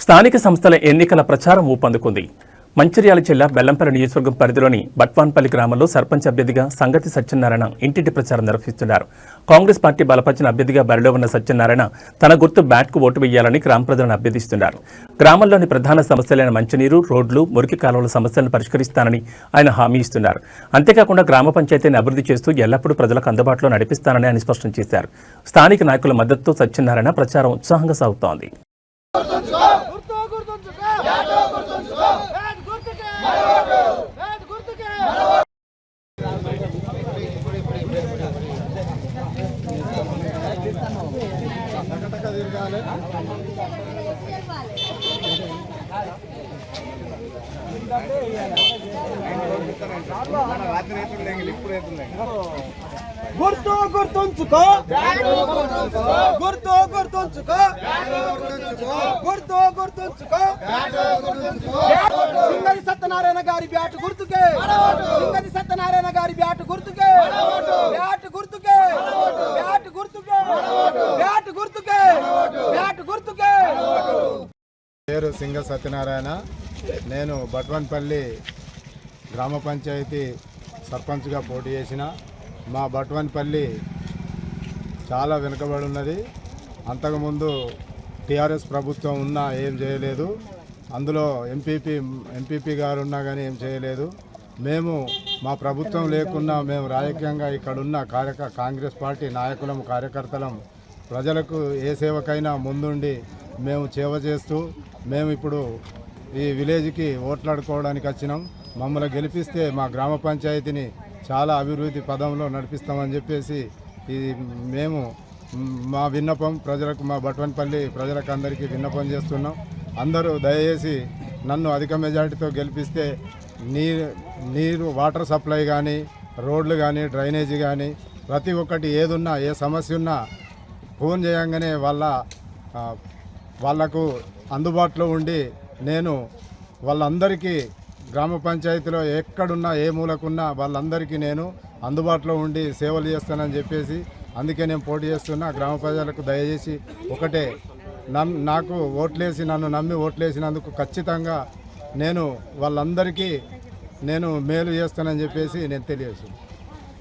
స్థానిక సంస్థల ఎన్నికల ప్రచారం ఊపందుకుంది. మంచిర్యాల జిల్లా బెల్లంపల్లి నియోజకవర్గం పరిధిలోని బట్వాన్పల్లి గ్రామంలో సర్పంచ్ అభ్యర్థిగా సంగతి సత్యనారాయణ ఇంటింటి ప్రచారం నిర్వహిస్తున్నారు. కాంగ్రెస్ పార్టీ బలపరిచిన అభ్యర్థిగా బరిలో ఉన్న సత్యనారాయణ తన గుర్తు బ్యాట్కు ఓటు వేయాలని గ్రామ ప్రజలను అభ్యర్థిస్తున్నారు. గ్రామంలోని ప్రధాన సమస్యలైన మంచినీరు, రోడ్లు, మురికి కాలువల సమస్యలను పరిష్కరిస్తానని ఆయన హామీ ఇస్తున్నారు. అంతేకాకుండా గ్రామ పంచాయతీని అభివృద్ధి చేస్తూ ఎల్లప్పుడూ ప్రజలకు అందుబాటులో నడిపిస్తానని ఆయన స్పష్టం చేశారు. స్థానిక నాయకుల మద్దతుతో సత్యనారాయణ ప్రచారం ఉత్సాహంగా సాగుతోంది. గుర్తు గుర్తుంచుకో, గుర్తు గుర్తుంచుకో, గుర్తు గుర్తుంచుకో. సింగడి సత్యనారాయణ గారి బ్యాట్ గుర్తుకే, సింగడి సత్యనారాయణ గారి బ్యాట్ గుర్తుకే, బ్యాట్ గుర్తుకే, బ్యాట్ గుర్తుకే, బ్యాట్ గుర్తుకే, బ్యాట్ గుర్తుకే. పేరు సింగ సత్యనారాయణ. నేను బట్వాన్పల్లి గ్రామ పంచాయతీ సర్పంచ్గా పోటీ చేసిన. మా బట్వాన్పల్లి చాలా వెనుకబడి ఉన్నది. అంతకుముందు టీఆర్ఎస్ ప్రభుత్వం ఉన్నా ఏం చేయలేదు. అందులో ఎంపీపీ గారు ఉన్నా కానీ ఏం చేయలేదు. మేము మా ప్రభుత్వం లేకున్నా మేము రాజకీయంగా ఇక్కడున్న కాంగ్రెస్ పార్టీ నాయకులం, కార్యకర్తలం ప్రజలకు ఏ సేవకైనా ముందుండి మేము సేవ చేస్తూ మేము ఇప్పుడు ఈ విలేజ్కి ఓట్లాడుకోవడానికి వచ్చినాం. మమ్మల్ని గెలిపిస్తే మా గ్రామ పంచాయతీని చాలా అభివృద్ధి పదంలో నడిపిస్తామని చెప్పేసి మేము మా విన్నపం ప్రజలకు, మా బట్వాన్పల్లి ప్రజలకు అందరికీ విన్నపం చేస్తున్నాం. అందరూ దయచేసి నన్ను అధిక మెజార్టీతో గెలిపిస్తే నీరు వాటర్ సప్లై కానీ, రోడ్లు కానీ, డ్రైనేజీ కానీ ప్రతి ఒక్కటి ఏదున్నా, ఏ సమస్య ఉన్నా ఫోన్ చేయంగానే వాళ్లకు అందుబాటులో ఉండి నేను వాళ్ళందరికీ గ్రామ పంచాయతీలో ఎక్కడున్నా, ఏ మూలకున్నా వాళ్ళందరికీ నేను అందుబాటులో ఉండి సేవలు చేస్తానని చెప్పేసి అందుకే నేను పోటీ చేస్తున్నా. గ్రామ ప్రజలకు దయచేసి ఒకటే, నాకు ఓట్లేసి నన్ను నమ్మి ఓట్లేసినందుకు ఖచ్చితంగా నేను వాళ్ళందరికీ నేను మేలు చేస్తానని చెప్పేసి నేను తెలియజేస్తున్నాను.